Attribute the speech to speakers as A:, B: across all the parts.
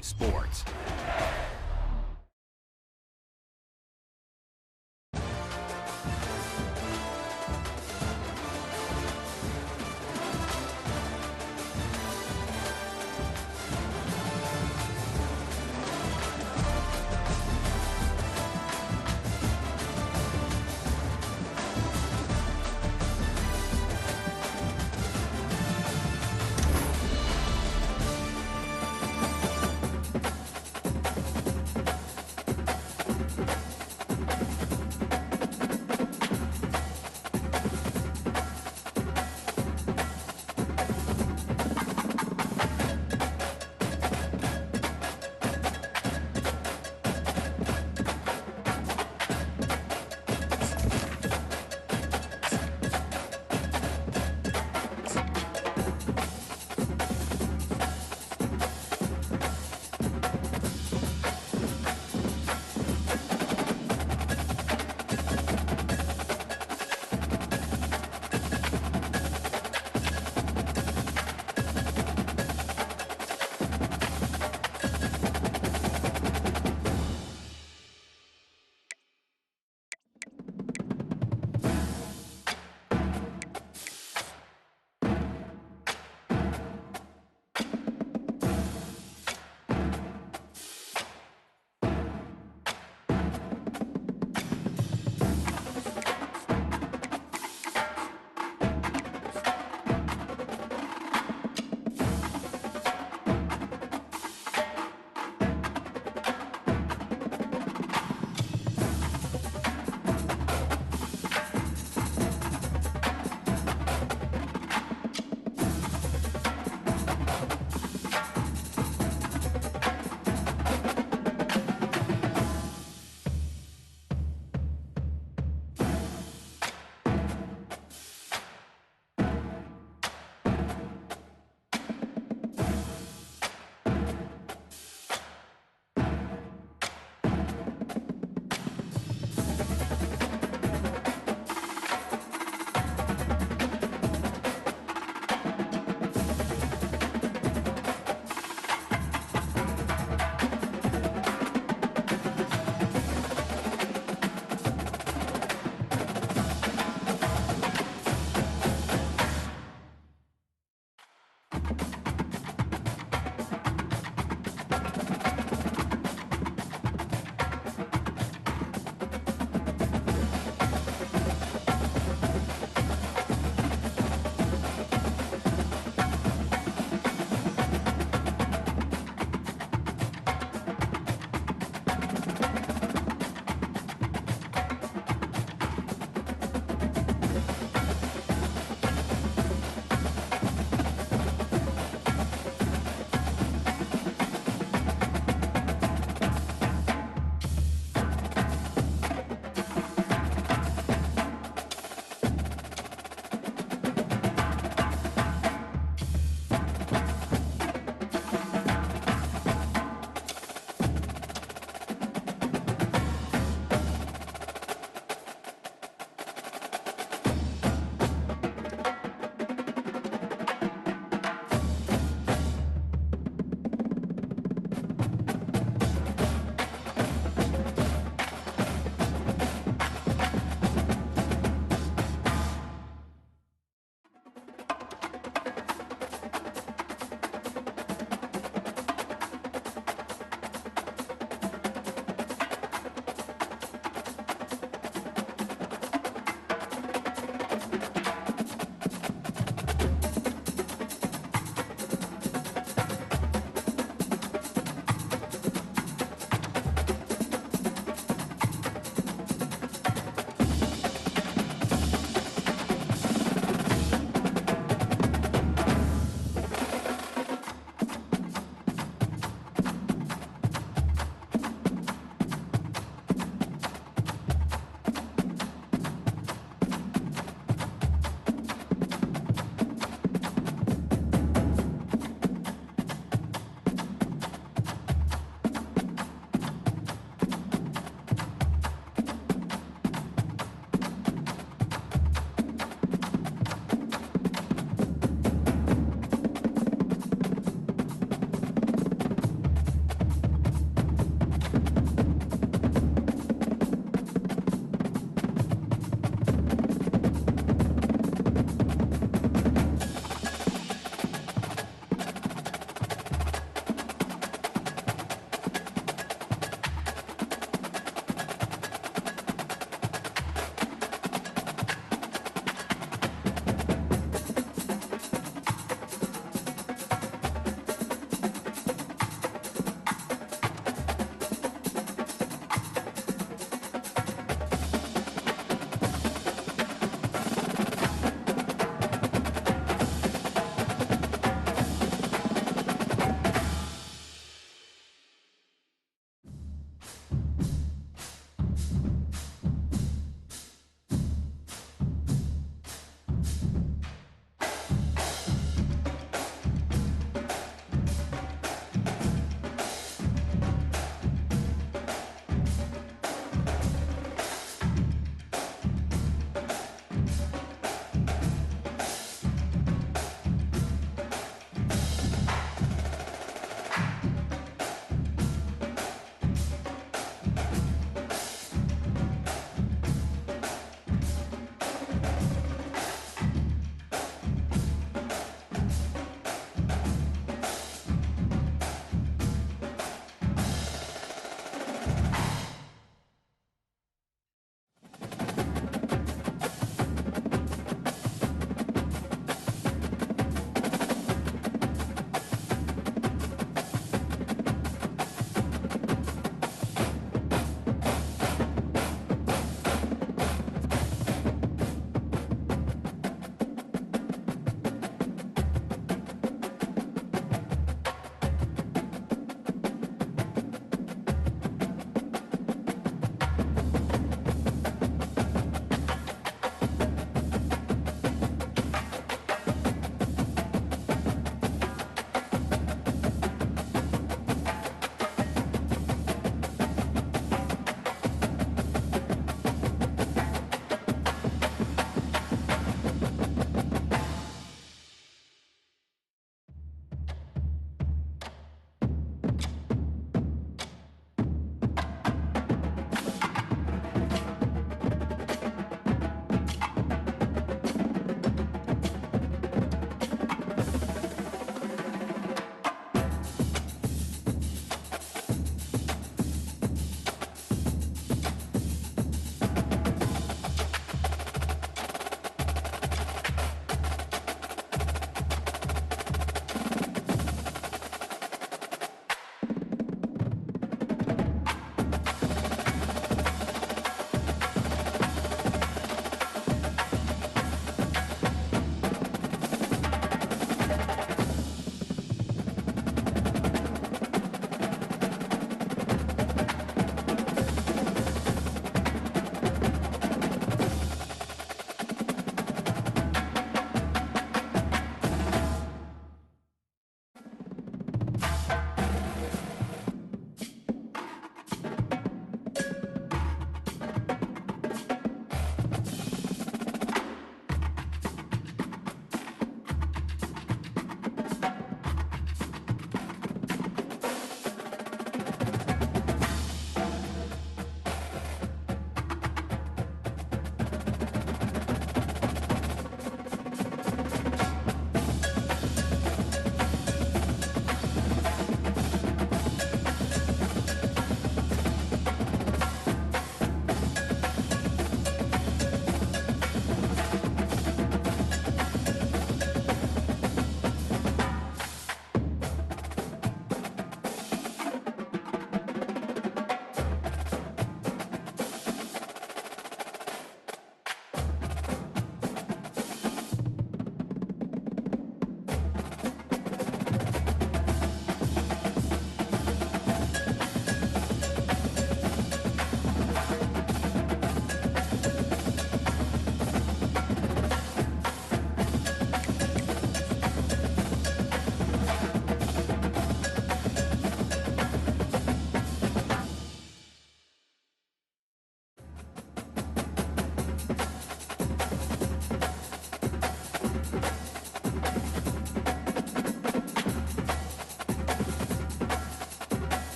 A: Bally Sports.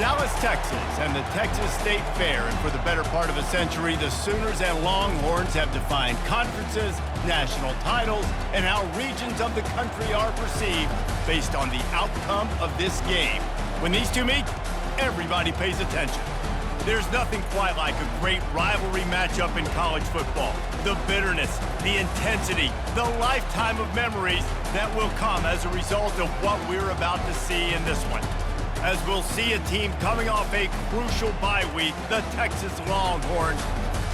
A: Dallas, Texas, and the Texas State Fair. And for the better part of a century, the Sooners and Longhorns have defined conferences, national titles, and how regions of the country are perceived based on the outcome of this game. When these two meet, everybody pays attention. There's nothing quite like a great rivalry matchup in college football. The bitterness, the intensity, the lifetime of memories that will come as a result of what we're about to see in this one. As we'll see a team coming off a crucial bye week, the Texas Longhorns,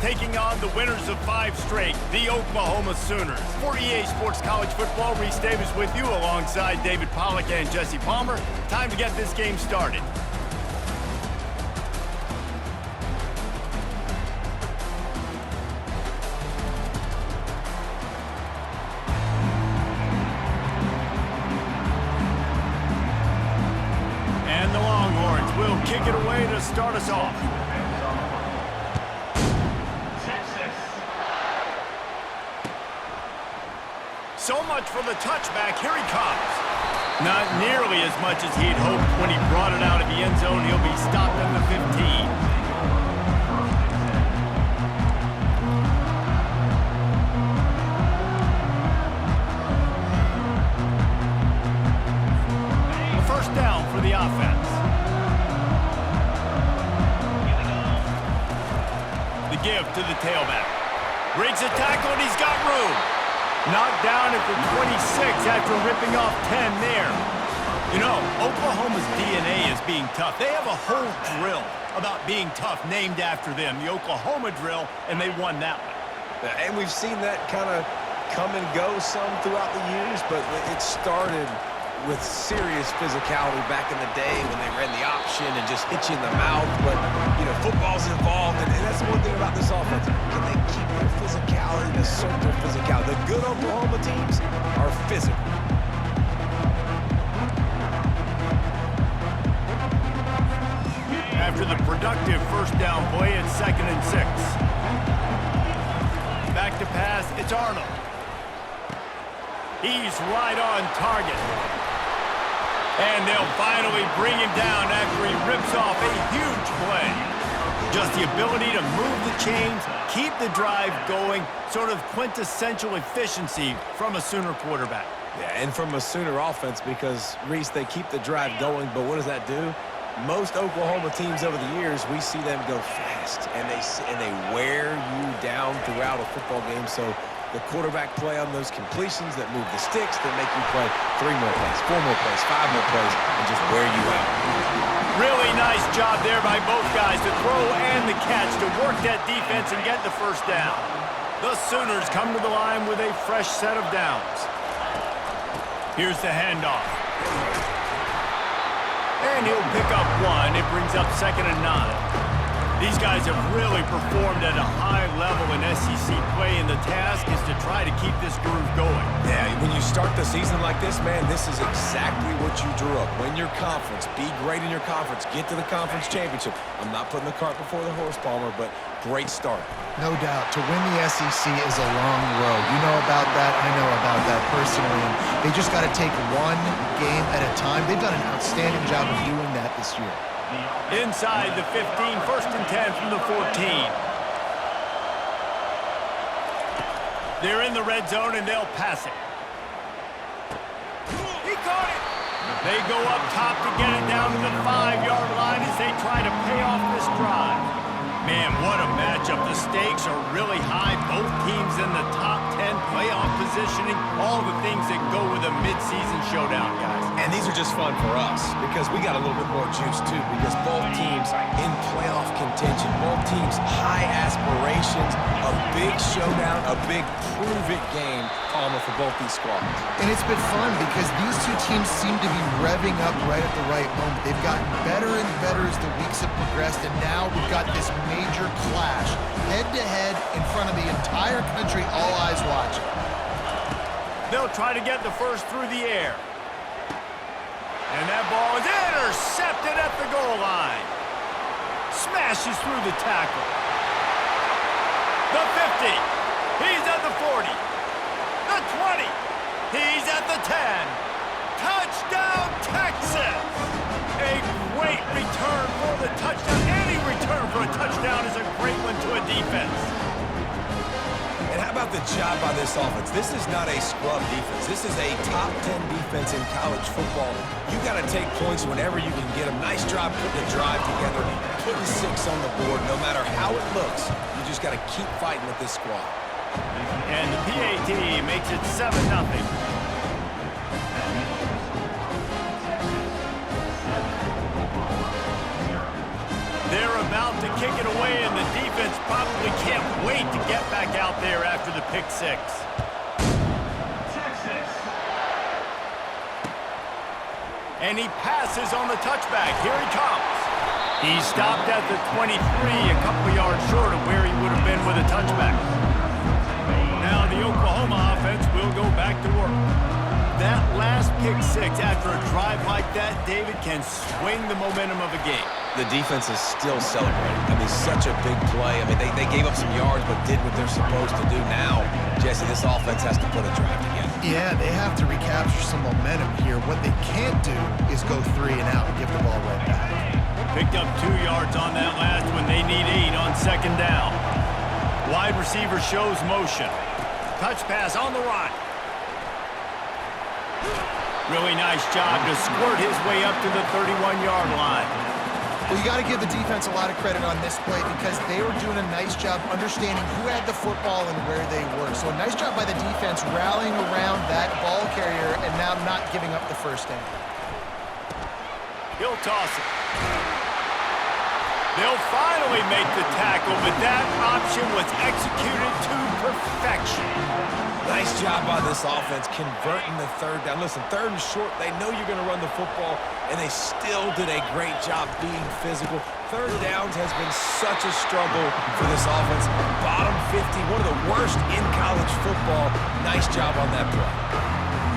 A: taking on the winners of 5 straight, the Oklahoma Sooners. For EA Sports College Football, Reese Davis with you alongside David Pollack and Jesse Palmer. Time to get this game started. Will kick it away to start us off. So much for the touchback. Here he comes. Not nearly as much as he'd hoped when he brought it out of the end zone. He'll be stopped at the 15. A first down for the offense. Give to the tailback. Breaks a tackle and he's got room. Knocked down at the 26 after ripping off 10 there. You know, Oklahoma's DNA is being tough. They have a whole drill about being tough named after them, the Oklahoma drill, and they won that one.
B: And we've seen that kind of come and go some throughout the years, but it started with serious physicality back in the day when they ran the option and just hit you in the mouth. But, you know, football's involved, and that's the one thing about this offense. Can they keep their physicality and assert their physicality? The good Oklahoma teams are physical.
A: After the productive first down play, it's 2nd and 6. Back to pass, it's Arnold. He's right on target. And they'll finally bring him down after he rips off a huge play. Just the ability to move the chains, keep the drive going, sort of quintessential efficiency from a Sooner quarterback.
B: Yeah, and from a Sooner offense because, Reese, they keep the drive going, but what does that do? Most Oklahoma teams over the years, we see them go fast, and they wear you down throughout a football game. So the quarterback play on those completions that move the sticks, that make you play 3 more plays, 4 more plays, 5 more plays, and just wear you out.
A: Really nice job there by both guys to throw and the catch to work that defense and get the first down. The Sooners come to the line with a fresh set of downs. Here's the handoff. And he'll pick up 1. It brings up 2nd and 9. These guys have really performed at a high level in SEC play, and the task is to try to keep this groove going.
B: Yeah, when you start the season like this, man, this is exactly what you drew up. Win your conference, be great in your conference, get to the conference championship. I'm not putting the cart before the horse, Palmer, but great start.
C: No doubt. To win the SEC is a long road. You know about that. I know about that personally. And they just got to take one game at a time. They've done an outstanding job of doing that this year.
A: Inside the 15, 1st and 10 from the 14. They're in the red zone, and they'll pass it. He caught it. They go up top to get it down to the 5-yard line as they try to pay off this drive. Man, what a matchup. The stakes are really high. Both teams in the top 10 playoff positioning. All the things that go with a midseason showdown, guys.
B: And these are just fun for us because we got a little bit more juice, too, because both teams in playoff contention, both teams high aspirations, a big showdown, a big prove-it game, Palmer, for both these squads.
C: And it's been fun because these two teams seem to be revving up right at the right moment. They've gotten better and better as the weeks have progressed, and now we've got this major clash, head-to-head in front of the entire country, all eyes watching.
A: They'll try to get the first through the air. And that ball is intercepted at the goal line. Smashes through the tackle. The 50. He's at the 40. The 20. He's at the 10. Touchdown, Texas! A great return for the touchdown. Any return for a touchdown is a great one to a defense.
B: And how about the job by this offense? This is not a scrub defense. This is a top 10 defense in college football. You got to take points whenever you can get them. Nice job putting the drive together, putting 6 on the board. No matter how it looks, you just got to keep fighting with this squad.
A: And the PAT makes it 7-0. They're about to kick it away, and the defense probably can't wait to get back out there after the pick 6. And he passes on the touchback. Here he comes. He stopped at the 23, a couple yards short of where he would have been with a touchback. Now the Oklahoma offense will go back to work. That last pick 6 after a drive like that, David, can swing the momentum of a game.
B: The defense is still celebrating. I mean, such a big play. I mean, they gave up some yards but did what they're supposed to do. Now, Jesse, this offense has to put a drive together.
C: Yeah, they have to recapture some momentum here. What they can't do is go 3 and out and give the ball right back.
A: Picked up 2 yards on that last one. They need 8 on 2nd down. Wide receiver shows motion. Touch pass on the run. Really nice job to squirt his way up to the 31-yard line.
C: Well, you got to give the defense a lot of credit on this play because they were doing a nice job understanding who had the football and where they were. So a nice job by the defense rallying around that ball carrier and now not giving up the first down.
A: He'll toss it. They'll finally make the tackle, but that option was executed to perfection.
B: Nice job by this offense converting the third down. Listen, third and short, they know you're going to run the football, and they still did a great job being physical. Third downs has been such a struggle for this offense. Bottom 50, one of the worst in college football. Nice job on that play.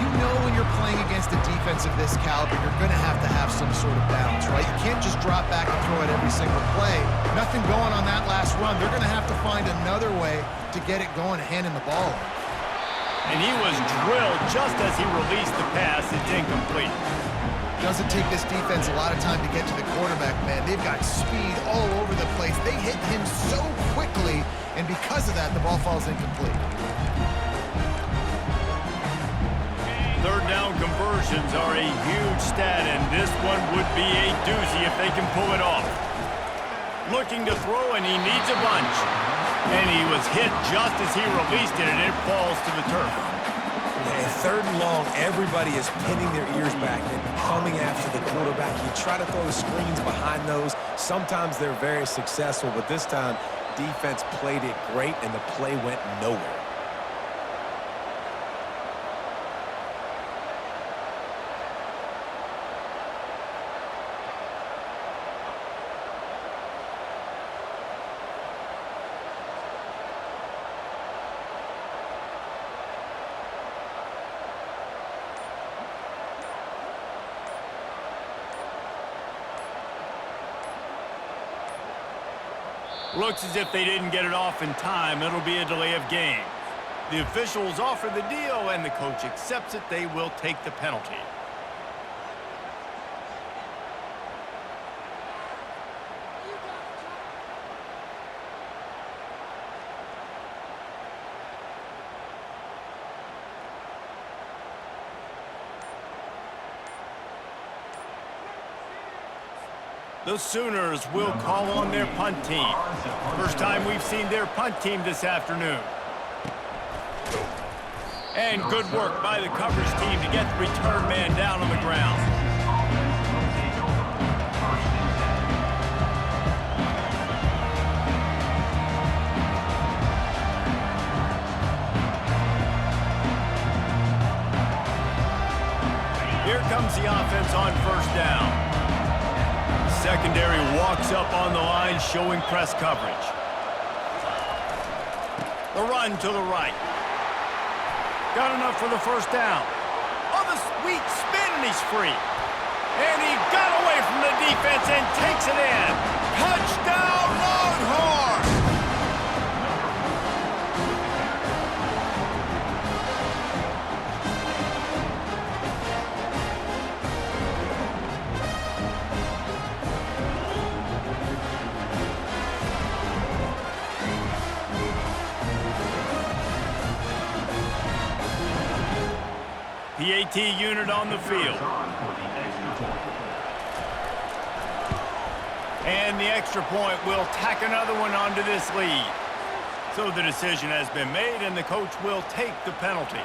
C: You know when you're playing against a defense of this caliber, you're going to have some sort of balance, right? You can't just drop back and throw it every single play. Nothing going on that last run. They're going to have to find another way to get it going and handing the ball off.
A: And he was drilled just as he released the pass. It's incomplete.
C: Doesn't take this defense a lot of time to get to the quarterback, man. They've got speed all over the place. They hit him so quickly, and because of that, the ball falls incomplete.
A: Third down conversions are a huge stat, and this one would be a doozy if they can pull it off. Looking to throw, and he needs a bunch. And he was hit just as he released it, and it falls to the turf.
B: Yeah, third and long, everybody is pinning their ears back and coming after the quarterback. You try to throw the screens behind those. Sometimes they're very successful, but this time, defense played it great, and the play went nowhere.
A: Looks as if they didn't get it off in time. It'll be a delay of game. The officials offer the deal, and the coach accepts it. They will take the penalty. The Sooners will call on their punt team. First time we've seen their punt team this afternoon. And good work by the coverage team to get the return man down on the ground. Here comes the offense on first down. Secondary walks up on the line, showing press coverage. The run to the right. Got enough for the first down. On the sweet spin, and he's free. And he got away from the defense and takes it in. Touchdown, Longhorns! PAT unit on the field. And the extra point will tack another one onto this lead. So the decision has been made, and the coach will take the penalty.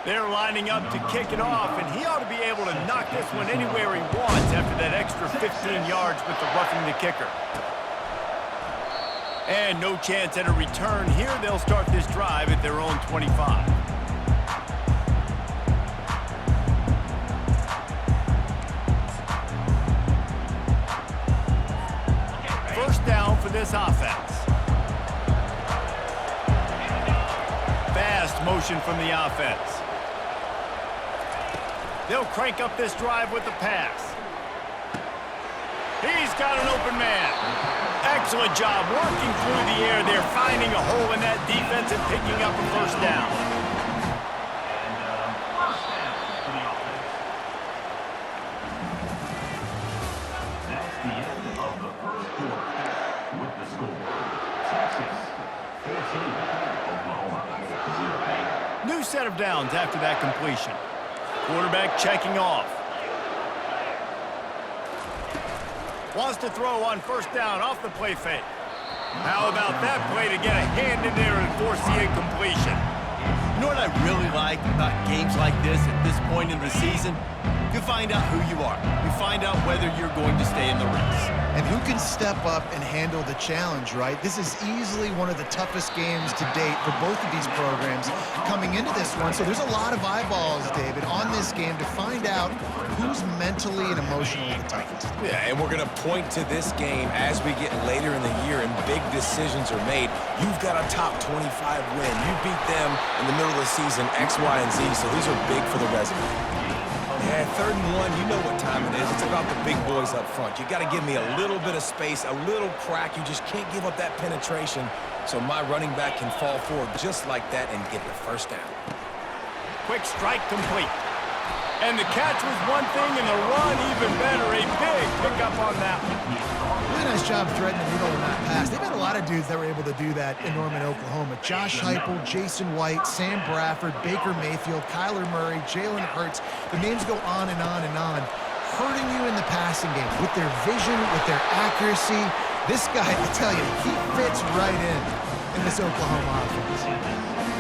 A: They're lining up to kick it off, and he ought to be able to knock this one anywhere he wants after that extra 15 yards with the roughing the kicker. And no chance at a return here. They'll start this drive at their own 25. First down for this offense. Fast motion from the offense. They'll crank up this drive with the pass. He's got an open man. Excellent job working through the air. They're finding a hole in that defense and picking up a first down.
D: That's the end of the first quarter with the score. Texas 14, Oklahoma 0.
A: New set of downs after that completion. Quarterback checking off. Wants to throw on first down off the play fake. How about that play to get a hand in there and force the incompletion? You know what I really like about games like this at this point in the season? You find out who you are. You find out whether you're going to stay in the race.
C: And who can step up and handle the challenge, right? This is easily one of the toughest games to date for both of these programs coming into this one. So there's a lot of eyeballs, David, on this game to find out who's mentally and emotionally the toughest.
B: Yeah, and we're going to point to this game as we get later in the year and big decisions are made. You've got a top 25 win. You beat them in the middle of the season, X, Y, and Z, so these are big for the resume. Yeah, 3rd and 1, you know what time it is. It's about the big boys up front. You got to give me a little bit of space, a little crack. You just can't give up that penetration so my running back can fall forward just like that and get the first down.
A: Quick strike complete. And the catch was one thing, and the run even better. A big pickup on that one.
C: Really nice job threading the needle on that pass. They've had a lot of dudes that were able to do that in Norman, Oklahoma. Josh Heupel, Jason White, Sam Bradford, Baker Mayfield, Kyler Murray, Jalen Hurts. The names go on and on and on. Hurting you in the passing game with their vision, with their accuracy. This guy, I tell you, he fits right in this Oklahoma offense.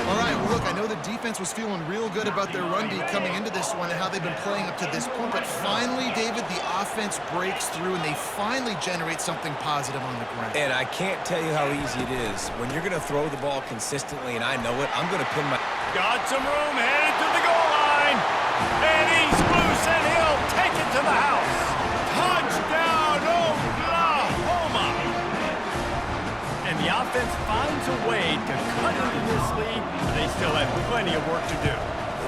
C: All right, well, look, I know the defense was feeling real good about their run D coming into this one and how they've been playing up to this point, but finally, David, the offense breaks through and they finally generate something positive on the ground.
B: And I can't tell you how easy it is. When you're going to throw the ball consistently, and I know it, I'm going to pin my...
A: Got some room, headed to the goal line. And he's loose, and he'll take it to the house. Touchdown, Oklahoma. And the offense finds a way to cut into this lead, but they still have plenty of work to do.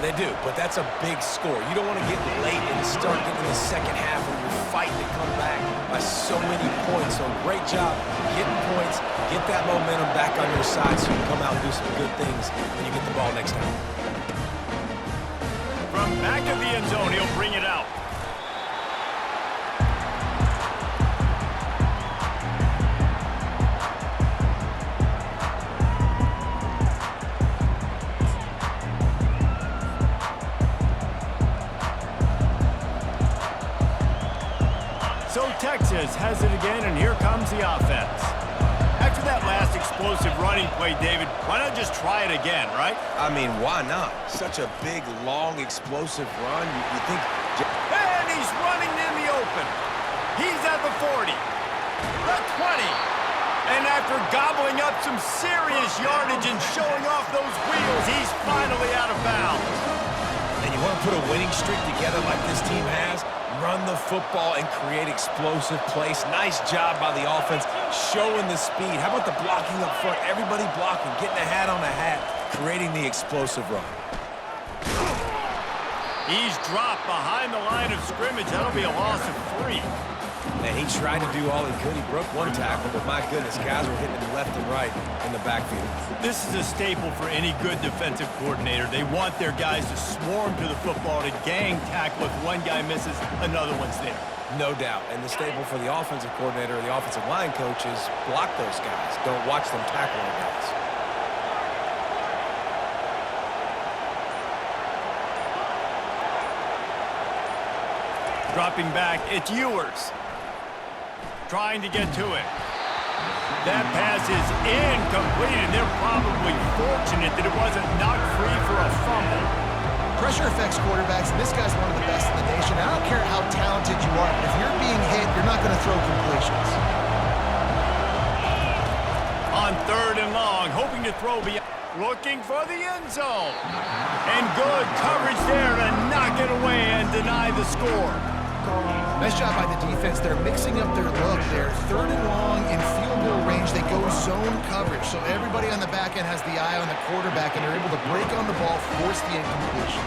B: They do, but that's a big score. You don't want to get late and start getting in the second half when you're fighting to come back by so many points. So great job getting points, get that momentum back on your side so you can come out and do some good things when you get the ball next time.
A: From back of the end zone, he'll bring it out. So Texas has it again, and here comes the offense. After that last explosive running play, David, why not just try it again, right?
B: I mean, why not? Such a big, long, explosive run. You think...
A: And he's running in the open. He's at the 40, the 20. And after gobbling up some serious yardage and showing off those wheels, he's finally out of bounds.
B: And you want to put a winning streak together like this team has? Run the football and create explosive plays. Nice job by the offense, showing the speed. How about the blocking up front? Everybody blocking, getting a hat on a hat, creating the explosive run.
A: He's dropped behind the line of scrimmage. That'll be a loss of 3.
B: And he tried to do all he could. He broke one tackle, but my goodness, guys were hitting him left and right in the backfield.
A: This is a staple for any good defensive coordinator. They want their guys to swarm to the football, to gang tackle. If one guy misses, another one's there.
B: No doubt. And the staple for the offensive coordinator or the offensive line coach is block those guys. Don't watch them tackle our guys.
A: Dropping back, it's Ewers. Trying to get to it. That pass is incomplete, and they're probably fortunate that it wasn't knocked free for a fumble.
C: Pressure affects quarterbacks, and this guy's one of the best in the nation. I don't care how talented you are, but if you're being hit, you're not going to throw completions.
A: On 3rd and long, hoping to throw beyond. Looking for the end zone. And good coverage there to knock it away and deny the score.
C: Nice job by the defense. They're mixing up their look. They're 3rd and long in field goal range. They go zone coverage. So everybody on the back end has the eye on the quarterback, and they're able to break on the ball, force the incompletion.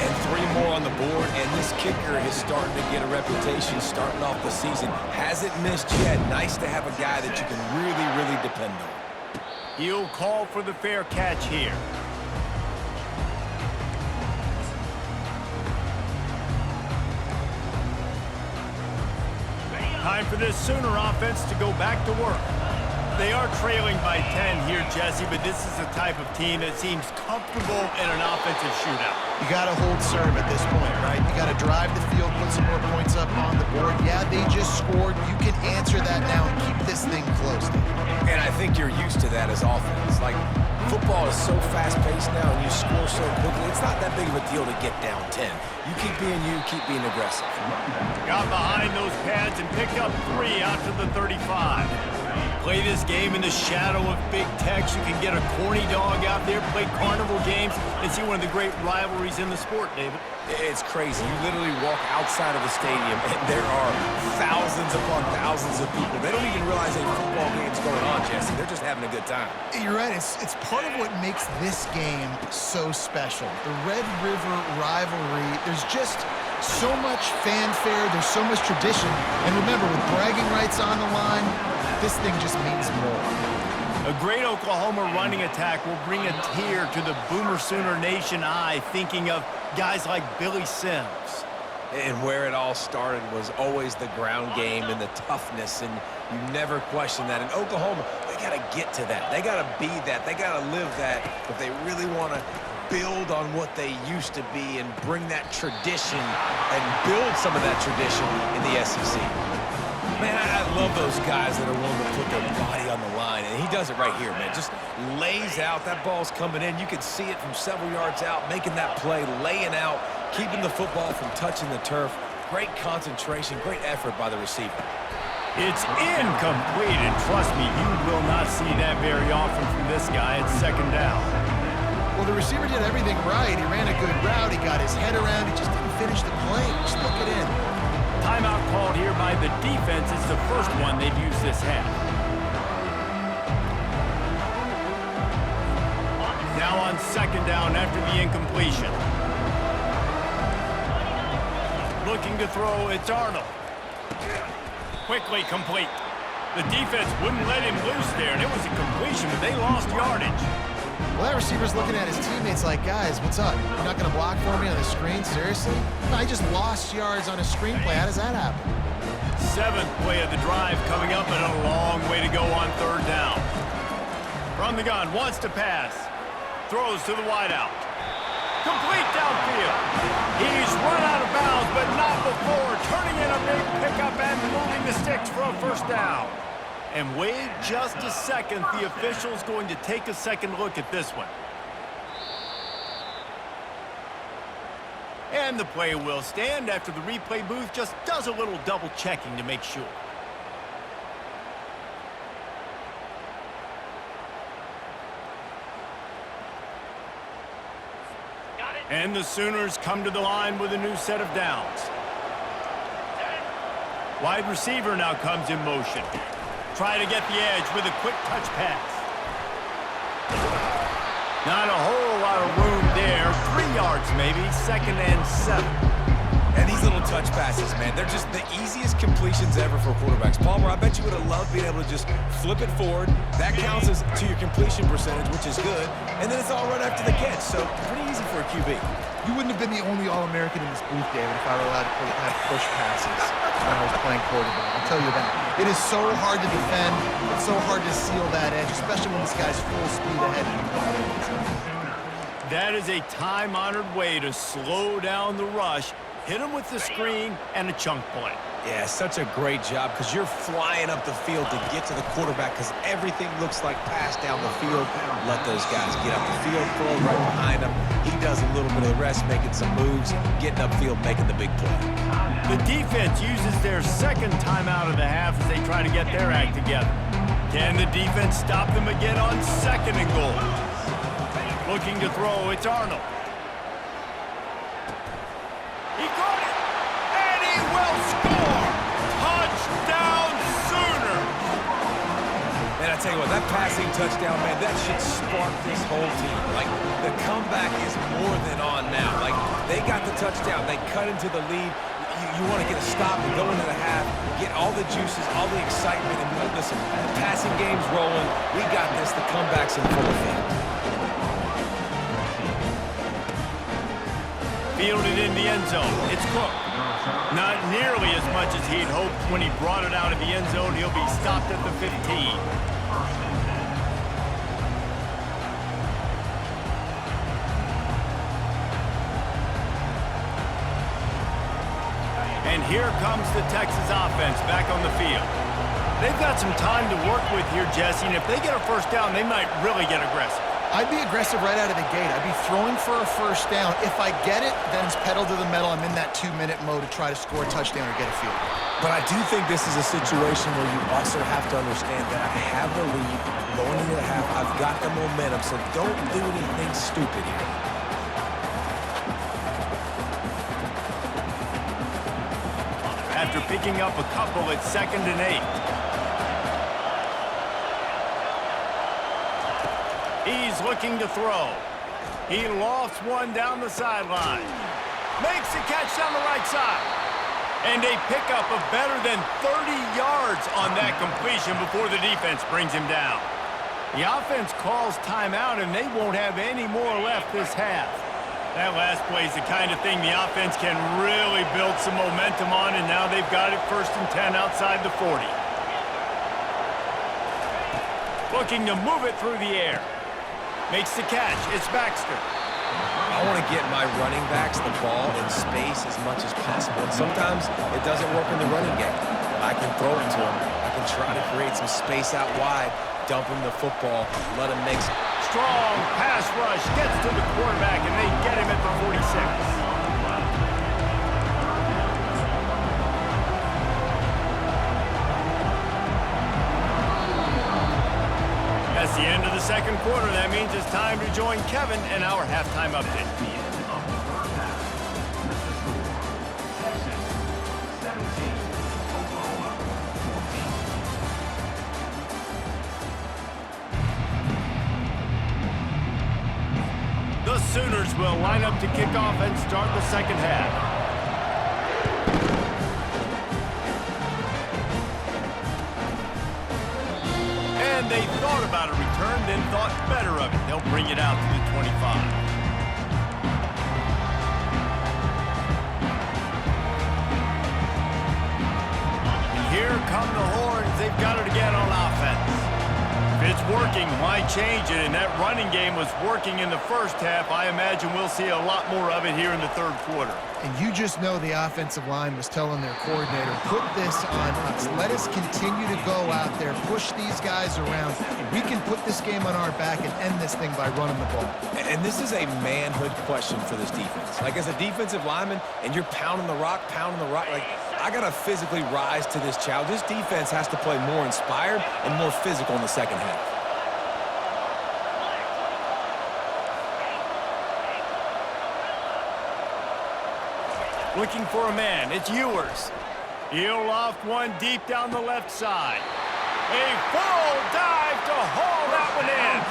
B: And 3 more on the board, and this kicker is starting to get a reputation starting off the season. Hasn't missed yet. Nice to have a guy that you can really, really depend on.
A: He'll call for the fair catch here. Time for this Sooner offense to go back to work. They are trailing by 10 here, Jesse, but this is the type of team that seems comfortable in an offensive shootout.
C: You got to hold serve at this point, right? You got to drive the field, put some more points up on the board. Yeah, they just scored. You can answer that now and keep this thing close.
B: And I think you're used to that as offense. Like, Football is so fast-paced now, and you score so quickly, it's not that big of a deal to get down 10. You keep being you, keep being aggressive.
A: Got behind those pads and picked up 3 out to the 35. Play this game in the shadow of Big Tex. You can get a corny dog out there, play carnival games, and see one of the great rivalries in the sport, David.
B: It's crazy. You literally walk outside of the stadium, and there are thousands upon thousands of people. They don't even realize a football game's going on, Jesse. They're just having a good time.
C: You're right. It's part of what makes this game so special. The Red River rivalry, there's just so much fanfare. There's so much tradition. And remember, with bragging rights on the line, this thing just means more.
A: A great Oklahoma running attack will bring a tear to the Boomer Sooner Nation eye, thinking of guys like Billy Sims.
B: And where it all started was always the ground game and the toughness, and you never question that. In Oklahoma, they got to get to that. They got to be that. They got to live that if they really want to build on what they used to be and bring that tradition and build some of that tradition in the SEC. Man, I love those guys that are willing to put their body on the line, and he does it right here, man. Just lays out. That ball's coming in. You can see it from several yards out, making that play, laying out, keeping the football from touching the turf. Great concentration, great effort by the receiver.
A: It's incomplete, and trust me, you will not see that very often from this guy. It's second down.
C: Well, the receiver did everything right. He ran a good route. He got his head around. He just didn't finish the play. Just look it in.
A: Timeout called here by the defense. It's the first one they've used this half. Now on second down after the incompletion. Looking to throw, it's Arnold. Quickly complete. The defense wouldn't let him loose there, and it was a completion, but they lost yardage.
C: Well, that receiver's looking at his teammates like, guys, what's up? You're not going to block for me on the screen? Seriously? No, I just lost yards on a screenplay. How does that happen?
A: 7th play of the drive coming up, and a long way to go on third down. From the gun, wants to pass. Throws to the wideout. Complete downfield. He's run out of bounds, but not before turning in a big pickup and moving the sticks for a first down. And wait just a second. The official's going to take a second look at this one. And the play will stand after the replay booth just does a little double checking to make sure. And the Sooners come to the line with a new set of downs. Wide receiver now comes in motion. Try to get the edge with a quick touch pass. Not a whole lot of room there. 3 yards maybe, 2nd and 7.
B: And these little touch passes, man, they're just the easiest completions ever for quarterbacks. Palmer, I bet you would have loved being able to just flip it forward. That counts as to your completion percentage, which is good. And then it's all right after the catch, so pretty easy for a QB.
C: You wouldn't have been the only All-American in this booth, David, if I were allowed to have push passes when I was playing quarterback. I'll tell you that. It is so hard to defend. It's so hard to seal that edge, especially when this guy's full speed ahead.
A: That is a time-honored way to slow down the rush. Hit him with the screen and a chunk play.
B: Yeah, such a great job because you're flying up the field to get to the quarterback because everything looks like pass down the field. Let those guys get up the field, throw right behind him. He does a little bit of the rest, making some moves, getting upfield, making the big play.
A: The defense uses their second timeout of the half as they try to get their act together. Can the defense stop them again on 2nd and goal? Looking to throw, it's Arnold. He caught it, and he will score! Touchdown Sooners!
B: And I tell you what, that passing touchdown, man, that should spark this whole team. Like, the comeback is more than on now. Like, they got the touchdown. They cut into the lead. You want to get a stop and go into the half, get all the juices, all the excitement, and listen, the passing game's rolling. We got this. The comeback's in full effect.
A: Fielded in the end zone. It's Cook. Not nearly as much as he'd hoped when he brought it out of the end zone. He'll be stopped at the 15. And here comes the Texas offense back on the field. They've got some time to work with here, Jesse, and if they get a first down, they might really get aggressive.
C: I'd be aggressive right out of the gate. I'd be throwing for a first down. If I get it, then it's pedal to the metal. I'm in that 2-minute mode to try to score a touchdown or get a field goal.
B: But I do think this is a situation where you also have to understand that I have the lead going into the half. I've got the momentum, so don't do anything stupid here.
A: After picking up a couple, it's 2nd and 8. He's looking to throw. He lofts one down the sideline. Makes the catch down the right side. And a pickup of better than 30 yards on that completion before the defense brings him down. The offense calls timeout, and they won't have any more left this half. That last play is the kind of thing the offense can really build some momentum on, and now they've got it 1st and 10 outside the 40. Looking to move it through the air. Makes the catch. It's Baxter.
B: I want to get my running backs the ball in space as much as possible. And sometimes it doesn't work in the running game. But I can throw it to them. I can try to create some space out wide, dump him the football, let him make some.
A: Strong pass rush. Gets to the quarterback, and they get him at the 46. That's the end of the 2nd quarter. That means it's time to join Kevin in our halftime update.
D: The end of the first half. Texas 17, Oklahoma 14.
A: The Sooners will line up to kick off and start the 2nd half. And they thought about a return, then thought better of it. They'll bring it out to the 25. And here come the horns. They've got it again on offense. If it's working, why change it? And that running game was working in the 1st half. I imagine we'll see a lot more of it here in the 3rd quarter.
C: And you just know the offensive line was telling their coordinator, put this on us. Let us continue to go out there, push these guys around. We can put this game on our back and end this thing by running the ball.
B: And this is a manhood question for this defense. Like, as a defensive lineman, and you're pounding the rock, like, I got to physically rise to this challenge. This defense has to play more inspired and more physical in the 2nd half.
A: Looking for a man. It's Ewers. He'll loft one deep down the left side. A full dive to haul that one in.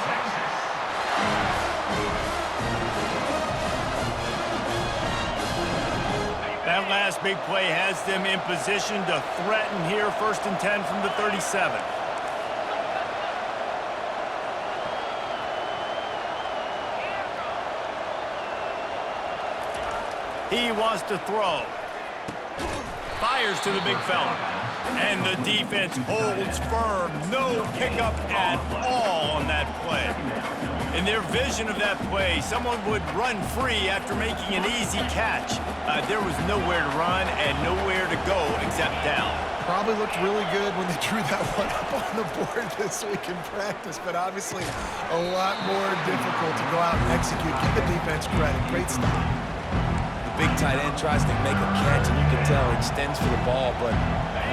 A: That last big play has them in position to threaten here. 1st and 10 from the 37. He wants to throw. Fires to the big fella. And the defense holds firm. No pickup at all on that play. In their vision of that play, someone would run free after making an easy catch. There was nowhere to run and nowhere to go except down.
C: Probably looked really good when they drew that one up on the board this week in practice, but obviously a lot more difficult to go out and execute. Give the defense credit. Great stop.
B: Big tight end tries to make a catch, and you can tell he extends for the ball, but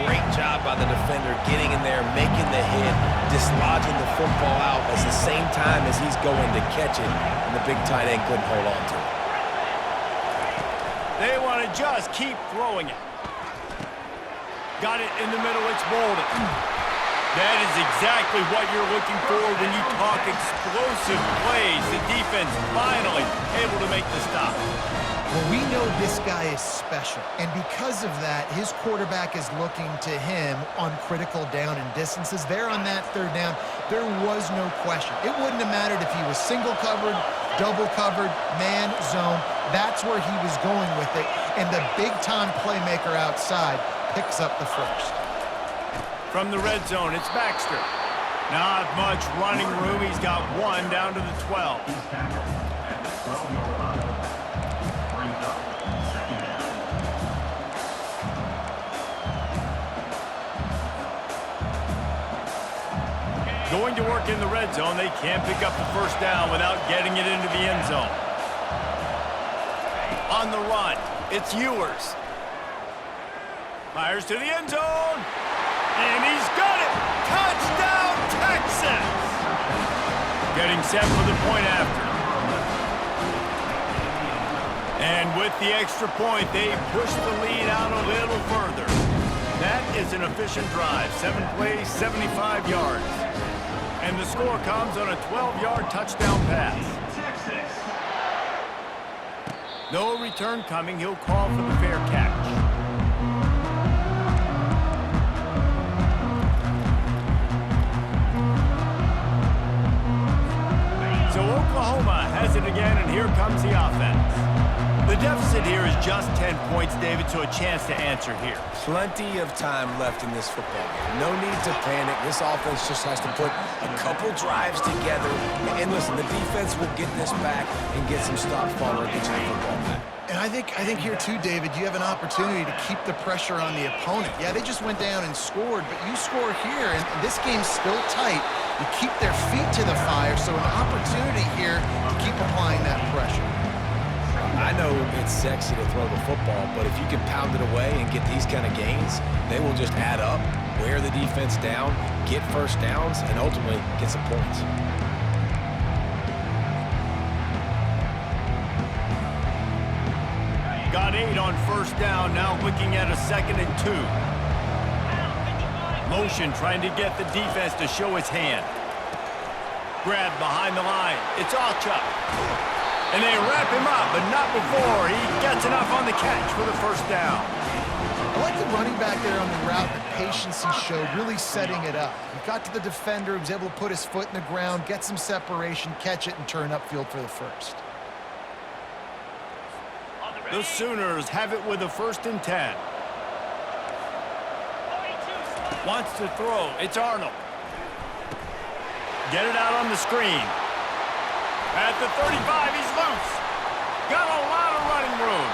B: great job by the defender getting in there, making the hit, dislodging the football out at the same time as he's going to catch it, and the big tight end couldn't hold on to it.
A: They want to just keep throwing it. Got it in the middle. It's Bolden. That is exactly what you're looking for when you talk explosive plays. The defense finally able to make the stop.
C: Well, we know this guy is special, and because of that, his quarterback is looking to him on critical down and distances. There on that 3rd down, there was no question. It wouldn't have mattered if he was single covered, double covered, man, zone. That's where he was going with it, and the big-time playmaker outside picks up the first.
A: From the red zone, it's Baxter. Not much running room. He's got one down to the 12. Going to work in the red zone. They can't pick up the first down without getting it into the end zone. On the run, it's Ewers. Fires to the end zone. And he's got it. Touchdown, Texas. Getting set for the point after. And with the extra point, they push the lead out a little further. That is an efficient drive. 7 plays, 75 yards. And the score comes on a 12-yard touchdown pass. No return coming. He'll call for the fair catch. So Oklahoma has it again, and here comes the offense. The deficit here is just 10 points, David, so a chance to answer here.
B: Plenty of time left in this football game. No need to panic. This offense just has to put a couple drives together. And listen, the defense will get this back and get some stops following each of the football back.
C: And I think here too, David, you have an opportunity to keep the pressure on the opponent. Yeah, they just went down and scored, but you score here, and this game's still tight. You keep their feet to the fire, so an opportunity here to keep applying that pressure.
B: I know it's sexy to throw the football, but if you can pound it away and get these kind of gains, they will just add up, wear the defense down, get first downs, and ultimately get some points.
A: Got 8 on first down, now looking at a 2nd and 2. Motion trying to get the defense to show his hand. Grab behind the line. It's Alchuk. And they wrap him up, but not before he gets enough on the catch for the first down.
C: I like the running back there on the route, the patience he showed, really setting it up. He got to the defender, he was able to put his foot in the ground, get some separation, catch it, and turn upfield for the first.
A: The Sooners have it with a 1st and 10. Wants to throw. It's Arnold. Get it out on the screen. At the 35, he's loose. Got a lot of running room.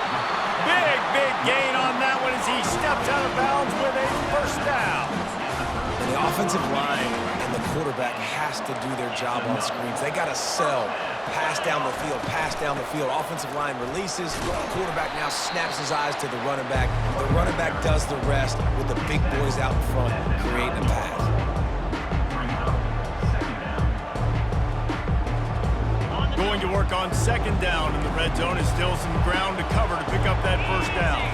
A: Big gain on that one as he steps out of bounds with a first down.
B: And the offensive line and the quarterback has to do their job on screens. They got to sell. Pass down the field, pass down the field. Offensive line releases. Quarterback now snaps his eyes to the running back. The running back does the rest with the big boys out in front, creating a pass.
A: Going to work on 2nd down in the red zone. Is still some ground to cover to pick up that first down.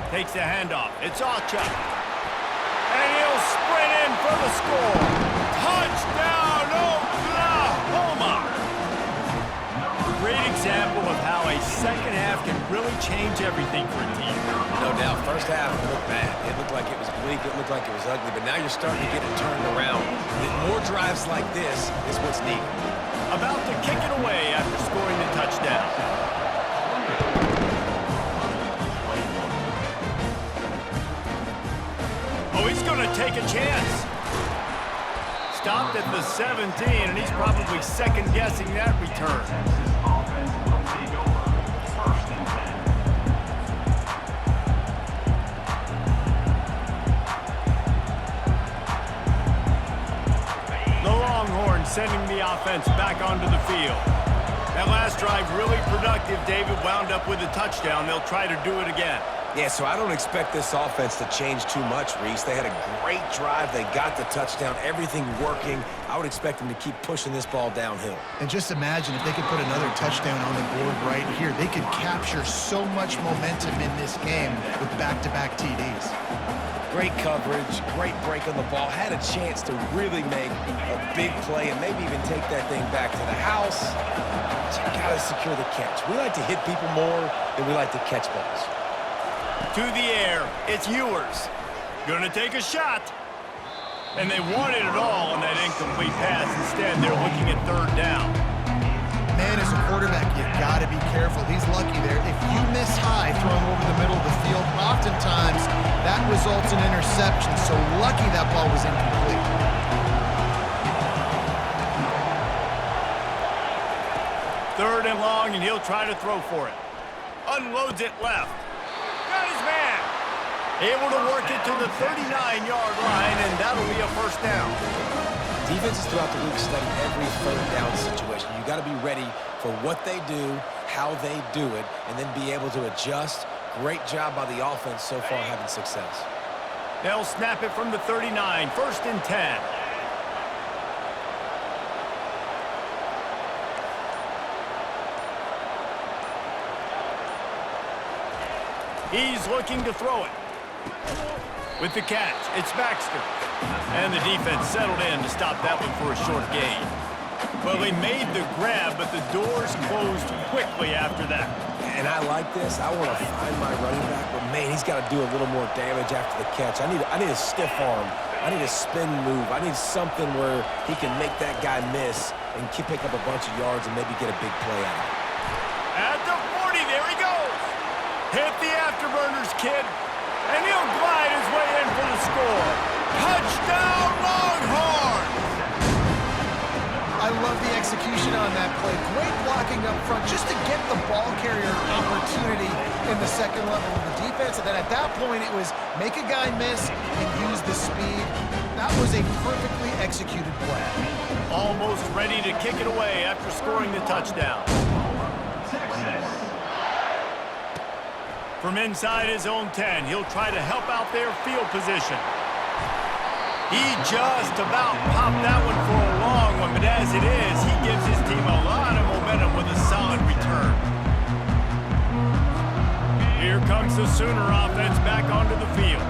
A: Takes the handoff. It's Alchuk. And he'll sprint in for the score. Touchdown, Oklahoma! Great example of how a second half can really change everything for a team.
B: No doubt, first half looked bad. It looked like it was bleak, it looked like it was ugly, but now you're starting to get it turned around. More drives like this is what's needed.
A: About to kick it away after scoring the touchdown. Oh, he's going to take a chance. Stopped at the 17, and he's probably second-guessing that return. The Longhorns sending the offense back onto the field. That last drive really productive. David wound up with a touchdown. They'll try to do it again.
B: Yeah, so I don't expect this offense to change too much, Reese. They had a great drive. They got the touchdown, everything working. I would expect them to keep pushing this ball downhill.
C: And just imagine if they could put another touchdown on the board right here. They could capture so much momentum in this game with back-to-back TDs.
B: Great coverage, great break on the ball. Had a chance to really make a big play and maybe even take that thing back to the house. But you got to secure the catch. We like to hit people more than we like to catch balls.
A: To the air, it's Ewers. Gonna take a shot. And they wanted it all on that incomplete pass. Instead, they're looking at 3rd down.
C: Man, as a quarterback, you got to be careful. He's lucky there. If you miss high throwing over the middle of the field, oftentimes that results in interception. So lucky that ball was incomplete.
A: Third and long, and he'll try to throw for it. Unloads it left. Got his man. Able to work it to the 39-yard line, and that'll be a first down.
B: Defenses throughout the week study every third down situation. You got to be ready for what they do, how they do it, and then be able to adjust. Great job by the offense so far having success.
A: They'll snap it from the 39, 1st and 10. He's looking to throw it. With the catch, it's Baxter. And the defense settled in to stop that one for a short gain. Well, they made the grab, but the doors closed quickly after that.
B: And I like this. I want to find my running back, but man, he's got to do a little more damage after the catch. I need a stiff arm. I need a spin move. I need something where he can make that guy miss and pick up a bunch of yards and maybe get a big play out of it.
A: At the 40, there he goes. Hit the afterburners, kid. And he'll glide his way in for the score. Touchdown, Longhorns!
C: I love the execution on that play. Great blocking up front just to get the ball carrier opportunity in the second level of the defense. And then at that point, it was make a guy miss and use the speed. That was a perfectly executed play.
A: Almost ready to kick it away after scoring the touchdown. From inside his own 10, he'll try to help out their field position. He just about popped that one for a long one, but as it is, he gives his team a lot of momentum with a solid return. Here comes the Sooner offense back onto the field.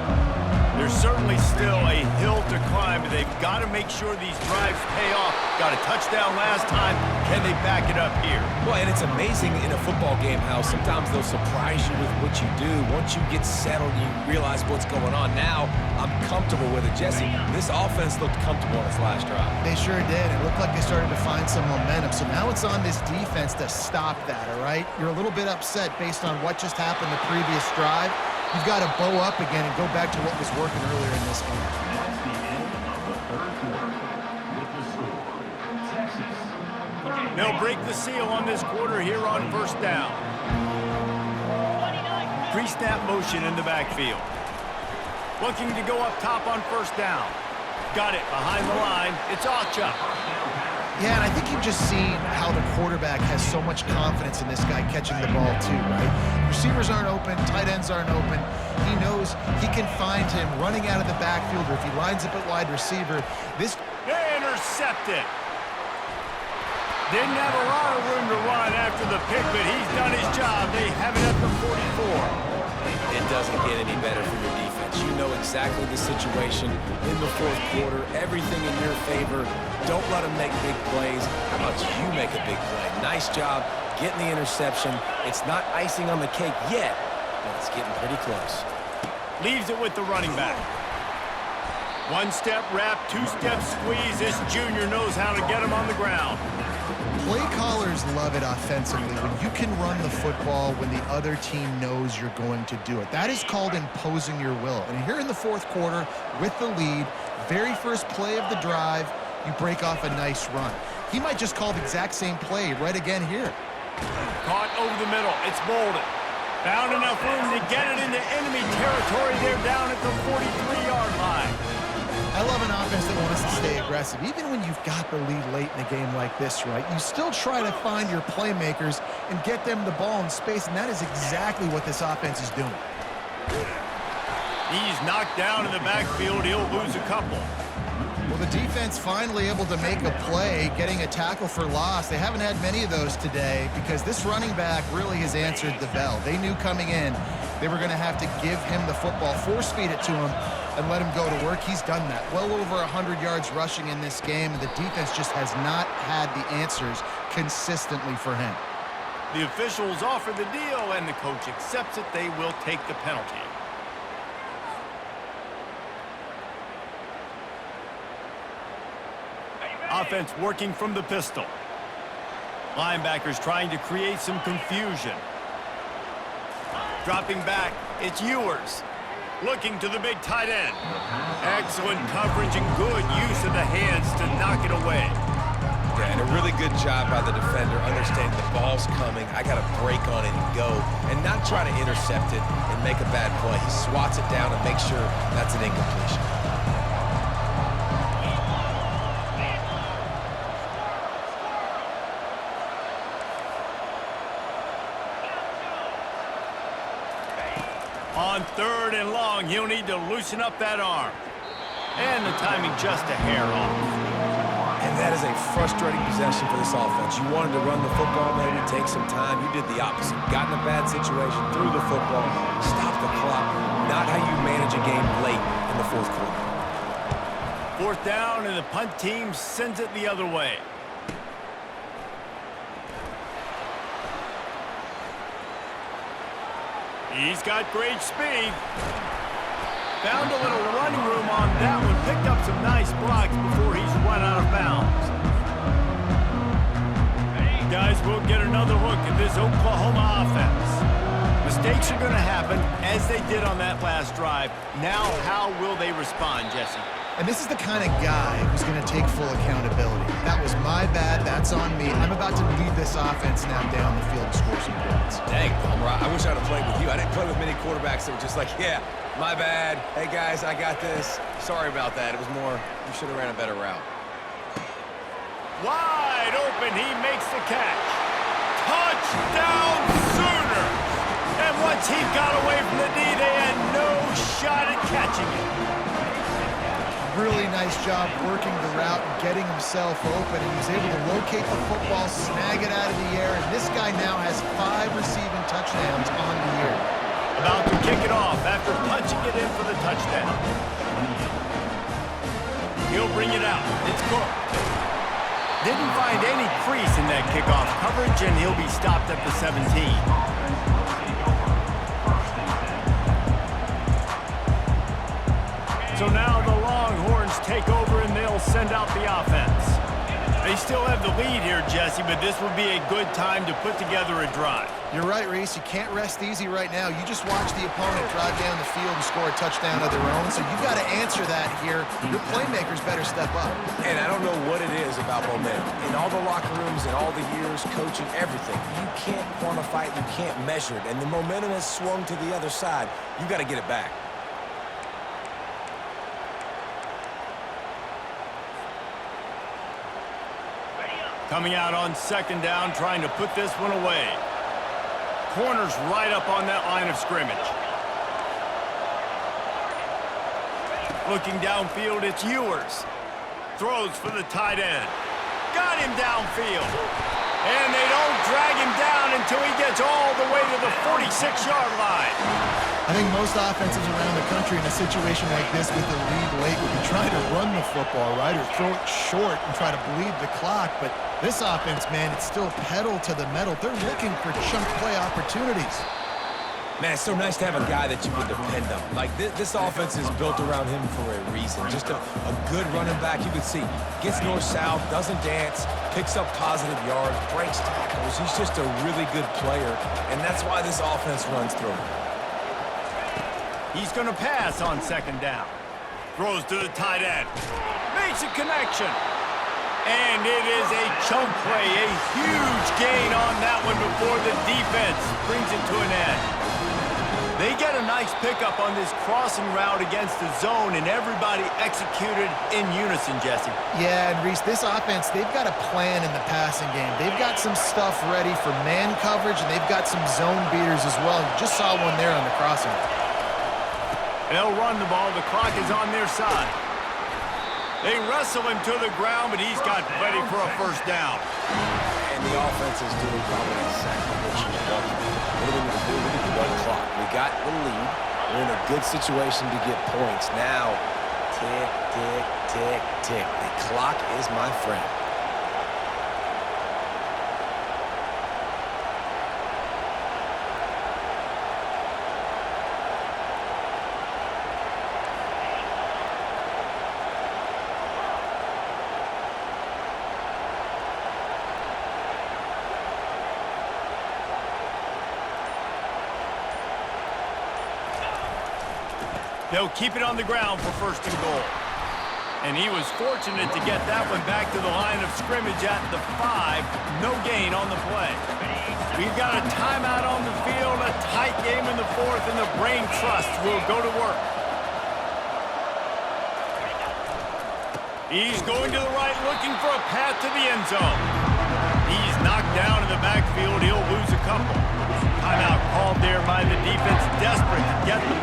A: There's certainly still a hill to climb, but they've got to make sure these drives pay off. Got a touchdown last time. Can they back it up here?
B: Well, and it's amazing in a football game how sometimes they'll surprise you with what you do. Once you get settled, you realize what's going on. Now, I'm comfortable with it. Jesse, this offense looked comfortable on its last drive.
C: They sure did. It looked like they started to find some momentum. So now it's on this defense to stop that, all right? You're a little bit upset based on what just happened the previous drive. You've got to bow up again and go back to what was working earlier in this game.
D: That's the end of the third quarter with the score, Texas.
A: They'll break the seal on this quarter here on 1st down. Pre-snap motion in the backfield. Looking to go up top on 1st down. Got it behind the line. It's Ocha.
C: Yeah, and I think you've just seen how the quarterback has so much confidence in this guy catching the ball too, right? Receivers aren't open, tight ends aren't open. He knows he can find him running out of the backfield, or if he lines up at wide receiver.
A: Intercepted. Didn't have a lot of room to run after the pick, but he's done his job. They have it at the 44.
B: It doesn't get any better for your defense. You know exactly the situation in the 4th quarter. Everything in your favor. Don't let them make big plays. How about you make a big play? Nice job getting the interception. It's not icing on the cake yet, but it's getting pretty close.
A: Leaves it with the running back. 1-step wrap, 2-step squeeze. This junior knows how to get him on the ground.
C: Play callers love it offensively when you can run the football when the other team knows you're going to do it. That is called imposing your will. And here in the 4th quarter with the lead, very first play of the drive, you break off a nice run. He might just call the exact same play right again here.
A: Caught over the middle. It's Bolden. Found enough room to get it into enemy territory. They're down at the 43-yard line.
C: I love an offense that wants to stay aggressive. Even when you've got the lead late in a game like this, right, you still try to find your playmakers and get them the ball in space, and that is exactly what this offense is doing.
A: He's knocked down in the backfield. He'll lose a couple.
C: Well, the defense finally able to make a play, getting a tackle for loss. They haven't had many of those today because this running back really has answered the bell. They knew coming in they were going to have to give him the football, force feed it to him, and let him go to work. He's done that. Well over 100 yards rushing in this game, and the defense just has not had the answers consistently for him.
A: The officials offer the deal, and the coach accepts it. They will take the penalty. Offense working from the pistol. Linebackers trying to create some confusion. Dropping back, it's Ewers. Looking to the big tight end. Excellent coverage and good use of the hands to knock it away.
B: Yeah, and a really good job by the defender, understanding the ball's coming. I got to break on it and go, and not try to intercept it and make a bad play. He swats it down and makes sure that's an incompletion.
A: On 3rd and long, he'll need to loosen up that arm. And the timing just a hair off.
B: And that is a frustrating possession for this offense. You wanted to run the football, maybe take some time. You did the opposite. Got in a bad situation, threw the football, stopped the clock. Not how you manage a game late in the 4th quarter.
A: 4th down, and the punt team sends it the other way. He's got great speed. Found a little running room on that one. Picked up some nice blocks before he's run out of bounds. Guys, we'll get another look at this Oklahoma offense. Mistakes are going to happen, as they did on that last drive. Now, how will they respond, Jesse?
C: And this is the kind of guy who's going to take full accountability. That was my bad. That's on me. I'm about to lead this offense now down the field and score some points.
B: Dang, Homer, I wish I'd have played with you. I didn't play with many quarterbacks that were just like, yeah, my bad. Hey, guys, I got this. Sorry about that. It was more, you should have ran a better route.
A: Wide open, he makes the catch. Touchdown Sooners! And once he got away from the D, they had no shot at catching it.
C: Really nice job working the route and getting himself open, and he was able to locate the football, snag it out of the air, and this guy now has 5 receiving touchdowns on the year.
A: About to kick it off after punching it in for the touchdown. He'll bring it out. It's Cook. Didn't find any crease in that kickoff coverage, and he'll be stopped at the 17. So now the Longhorns take over, and they'll send out the offense. They still have the lead here, Jesse, but this would be a good time to put together a drive.
C: You're right, Reese. You can't rest easy right now. You just watch the opponent drive down the field and score a touchdown of their own, so you've got to answer that here. Your playmakers better step up.
B: And I don't know what it is about momentum. In all the locker rooms, in all the years, coaching, everything, you can't quantify it, you can't measure it, and the momentum has swung to the other side. You got to get it back.
A: Coming out on 2nd down, trying to put this one away. Corner's right up on that line of scrimmage. Looking downfield, it's Ewers. Throws for the tight end. Got him downfield. And they don't drag him down until he gets all the way to the 46-yard line.
C: I think most offenses around the country in a situation like this with the lead late would be trying to run the football, right, or throw it short and try to bleed the clock. But this offense, man, it's still pedal to the metal. They're looking for chunk play opportunities.
B: Man, it's so nice to have a guy that you can depend on. Like, this offense is built around him for a reason. Just a good running back. You can see, gets north-south, doesn't dance, picks up positive yards, breaks tackles. He's just a really good player, and that's why this offense runs through him.
A: He's going to pass on 2nd down. Throws to the tight end. Makes a connection. And it is a chunk play, a huge gain on that one before the defense brings it to an end. They get a nice pickup on this crossing route against the zone, and everybody executed in unison, Jesse.
C: Yeah, and Reese, this offense, they've got a plan in the passing game. They've got some stuff ready for man coverage, and they've got some zone beaters as well. You just saw one there on the crossing.
A: They'll run the ball. The clock is on their side. They wrestle him to the ground, but he's got plenty for a 1st down.
B: And the offense is doing probably exactly what you want to do. What are we going to do? We need to run the clock. We got the lead. We're in a good situation to get points. Now, tick, tick, tick, tick. The clock is my friend.
A: They'll keep it on the ground for 1st and goal. And he was fortunate to get that one back to the line of scrimmage at the 5. No gain on the play. We've got a timeout on the field, a tight game in the 4th, and the Brain Trust will go to work. He's going to the right, looking for a path to the end zone. He's knocked down in the backfield. He'll lose a couple. Timeout called there by the defense, desperate to get the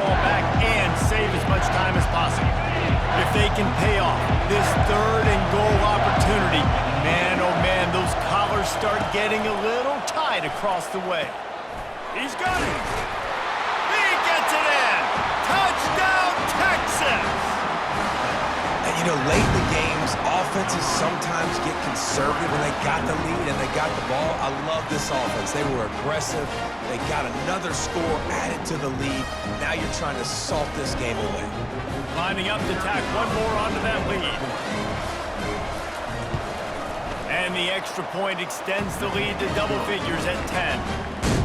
A: across the way. He's got it. He gets it in. Touchdown, Texas.
B: And, you know, late in the games, offenses sometimes get conservative when they got the lead and they got the ball. I love this offense. They were aggressive. They got another score added to the lead. Now you're trying to salt this game away.
A: Lining up to tack one more onto that lead. And the extra point extends the lead to double figures at 10.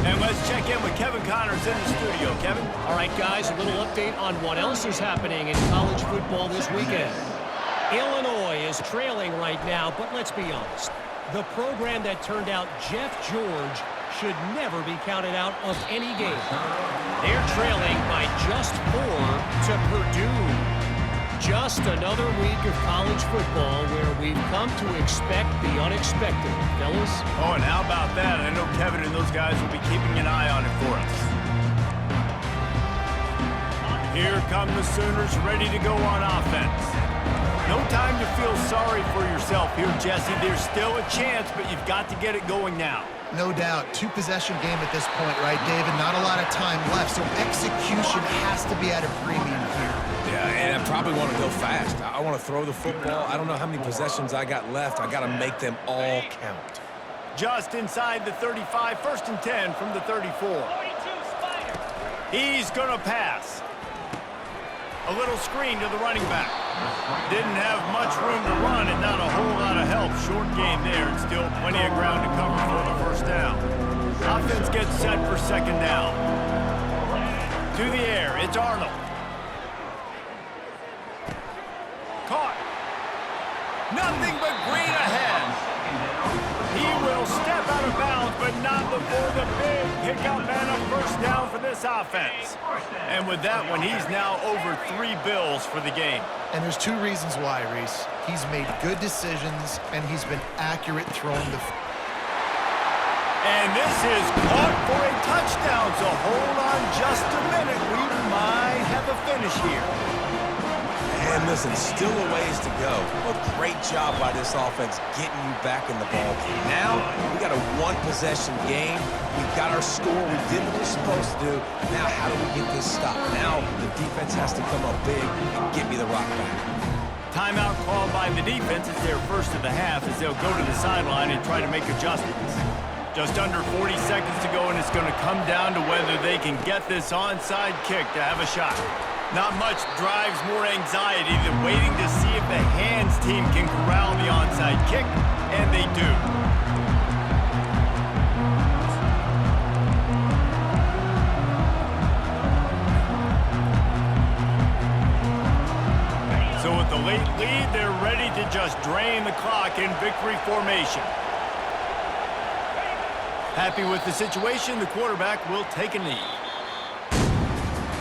A: And let's check in with Kevin Connors in the studio. Kevin?
E: All right, guys, a little update on what else is happening in college football this weekend. Illinois is trailing right now, but let's be honest. The program that turned out Jeff George should never be counted out of any game. They're trailing by just 4 to Purdue. Just another week of college football where we've come to expect the unexpected, fellas.
A: Oh, and how about that? I know Kevin and those guys will be keeping an eye on it for us. Here come the Sooners ready to go on offense. No time to feel sorry for yourself here, Jesse. There's still a chance, but you've got to get it going now.
C: No doubt. 2-possession game at this point, right, David? Not a lot of time left, so execution has to be at a premium here.
B: Yeah, and I probably want to go fast. I want to throw the football. I don't know how many possessions I got left. I got to make them all count.
A: Just inside the 35, 1st and 10 from the 34. He's going to pass. A little screen to the running back. Didn't have much room to run and not a whole lot of help. Short game there and still plenty of ground to cover for the first down. Offense gets set for 2nd down. To the air, it's Arnold. Caught. Nothing but green ahead. He will step out of bounds, but not before the big pickup and a first down for this offense. And with that one, he's now over 3 bills for the game.
C: And there's 2 reasons why, Reese. He's made good decisions, and he's been accurate throwing the...
A: And this is caught for a touchdown, so hold on just a minute. We might have a finish here.
B: And listen, still a ways to go. A great job by this offense getting you back in the ball game. Now, we got a 1-possession game. We've got our score. We did what we're supposed to do. Now, how do we get this stopped? Now, the defense has to come up big and get me the rock back.
A: Timeout called by the defense. It's their first of the half as they'll go to the sideline and try to make adjustments. Just under 40 seconds to go, and it's going to come down to whether they can get this onside kick to have a shot. Not much drives more anxiety than waiting to see if the hands team can corral the onside kick, and they do. So with the late lead, they're ready to just drain the clock in victory formation. Happy with the situation, the quarterback will take a knee.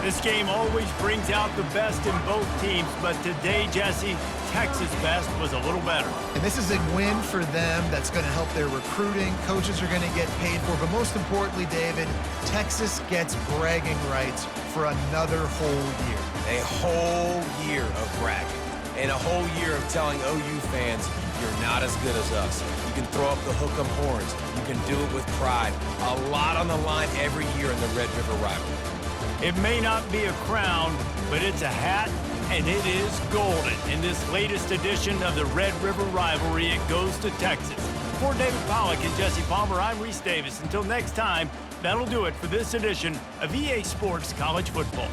A: This game always brings out the best in both teams, but today, Jesse, Texas' best was a little better.
C: And this is a win for them that's going to help their recruiting. Coaches are going to get paid for. But most importantly, David, Texas gets bragging rights for another whole year.
B: A whole year of bragging. And a whole year of telling OU fans, you're not as good as us. You can throw up the hook 'em horns. You can do it with pride. A lot on the line every year in the Red River rivalry.
A: It may not be a crown, but it's a hat, and it is golden. In this latest edition of the Red River rivalry, it goes to Texas. For David Pollack and Jesse Palmer, I'm Reese Davis. Until next time, that'll do it for this edition of EA Sports College Football.